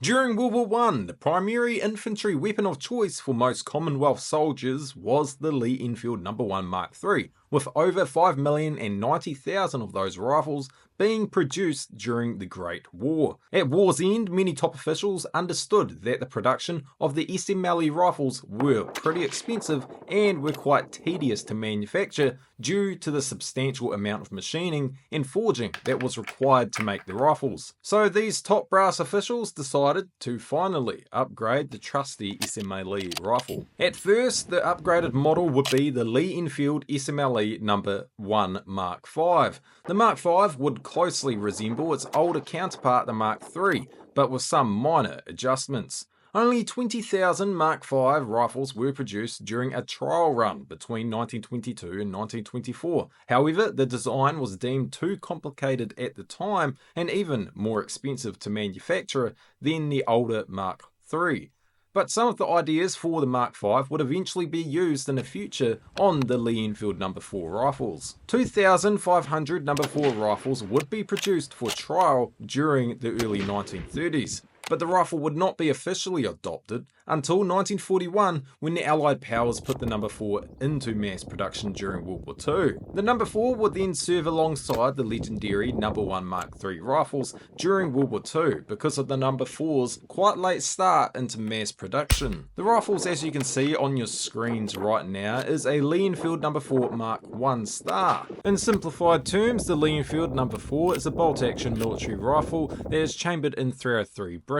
During World War I, the primary infantry weapon of choice for most Commonwealth soldiers was the Lee Enfield No.1 Mark III, with over 5,090,000 of those rifles being produced during the Great War. At war's end, many top officials understood that the production of the SMLE rifles were pretty expensive and were quite tedious to manufacture due to the substantial amount of machining and forging that was required to make the rifles. So these top brass officials decided to finally upgrade the trusty SMLE rifle. At first, the upgraded model would be the Lee Enfield SMLE No.1 Mark V. The Mark V would closely resemble its older counterpart, the Mark III, but with some minor adjustments. Only 20,000 Mark V rifles were produced during a trial run between 1922 and 1924. However, the design was deemed too complicated at the time and even more expensive to manufacture than the older Mark III. But some of the ideas for the Mark V would eventually be used in the future on the Lee Enfield No.4 rifles. 2,500 No.4 rifles would be produced for trial during the early 1930s. But the rifle would not be officially adopted until 1941, when the Allied powers put the No.4 into mass production during World War II. The No.4 would then serve alongside the legendary No.1 Mark III rifles during World War II because of the No.4's quite late start into mass production. The rifles, as you can see on your screens right now, is a Lee Enfield No.4 Mark I Star. In simplified terms, the Lee Enfield No.4 is a bolt-action military rifle that is chambered in 303 British.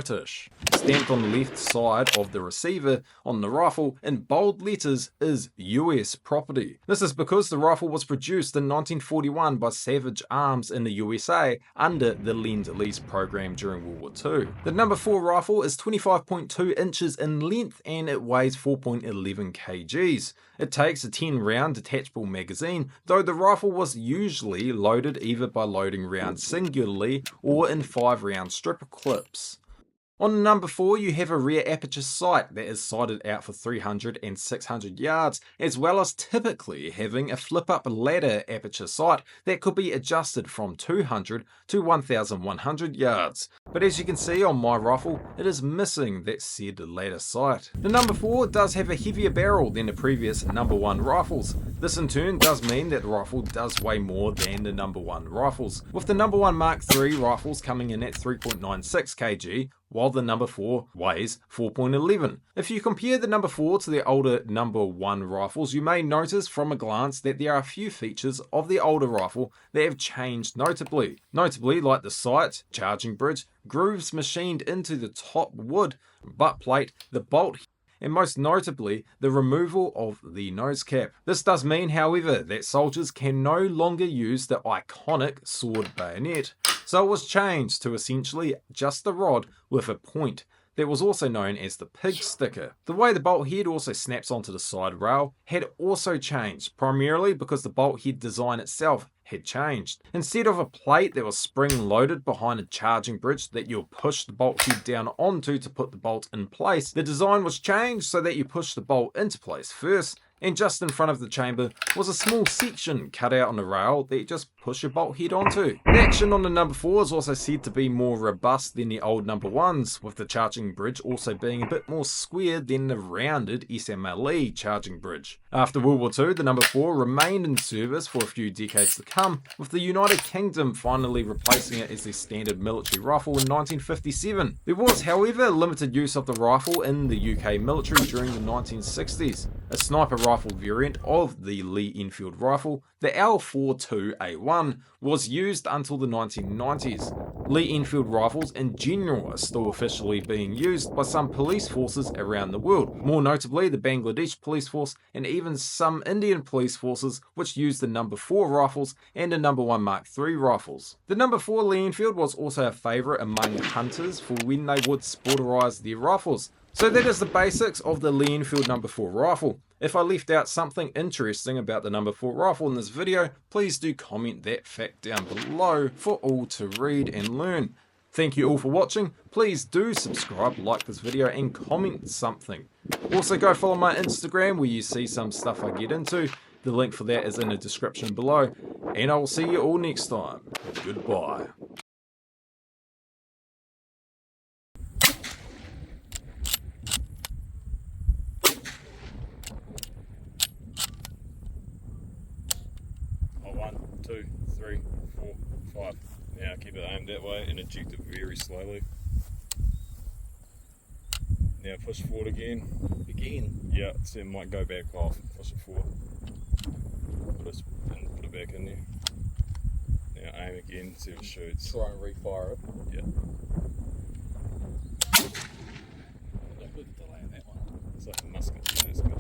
Stamped on the left side of the receiver on the rifle in bold letters is US property. This is because the rifle was produced in 1941 by Savage Arms in the USA under the Lend-Lease program during World War II. The No.4 rifle is 25.2 inches in length and it weighs 4.11 kgs. It takes a 10-round detachable magazine, though the rifle was usually loaded either by loading rounds singularly or in 5-round stripper clips. On the No.4, you have a rear aperture sight that is sighted out for 300 and 600 yards, as well as typically having a flip-up ladder aperture sight that could be adjusted from 200 to 1,100 yards. But as you can see on my rifle, it is missing that said ladder sight. The No.4 does have a heavier barrel than the previous No.1 rifles. This in turn does mean that the rifle does weigh more than the No.1 rifles, with the No.1 Mark III rifles coming in at 3.96 kg, while the No.4 weighs 4.11. If you compare the No.4 to the older No.1 rifles, you may notice from a glance that there are a few features of the older rifle that have changed notably. Notably like the sight, charging bridge, grooves machined into the top wood, butt plate, the bolt, and most notably, the removal of the nose cap. This does mean, however, that soldiers can no longer use the iconic sword bayonet. So it was changed to essentially just a rod with a point that was also known as the pig sticker. The way the bolt head also snaps onto the side rail had also changed, primarily because the bolt head design itself had changed. Instead of a plate that was spring-loaded behind a charging bridge that you'll push the bolt head down onto to put the bolt in place, the design was changed so that you push the bolt into place first, and just in front of the chamber was a small section cut out on the rail that you just push your bolt head onto. The action on the No.4 is also said to be more robust than the old No.1s, with the charging bridge also being a bit more square than the rounded SMLE charging bridge. After World War II, the No.4 remained in service for a few decades to come, with the United Kingdom finally replacing it as their standard military rifle in 1957. There was, however, limited use of the rifle in the UK military during the 1960s. A sniper rifle variant of the Lee Enfield rifle, the L42A1, was used until the 1990s. Lee Enfield rifles in general are still officially being used by some police forces around the world, more notably the Bangladesh police force and even some Indian police forces which use the No.4 rifles and the No.1 Mark III rifles. The No.4 Lee Enfield was also a favourite among hunters for when they would sporterize their rifles. So that is the basics of the Lee Enfield No.4 rifle. If I left out something interesting about the No.4 rifle in this video, please do comment that fact down below for all to read and learn. Thank you all for watching. Please do subscribe, like this video and comment something. Also go follow my Instagram where you see some stuff I get into. The link for that is in the description below. And I will see you all next time. Goodbye. 2, 3, 4, 5. Now keep it aimed that way and eject it very slowly. Now push forward again. Again? Yeah, so it might go back off. Push it forward. Put it back in there. Now aim again, see if it shoots. Try and refire it. Yeah. Look at the delay on that one. It's like a musket. That's good.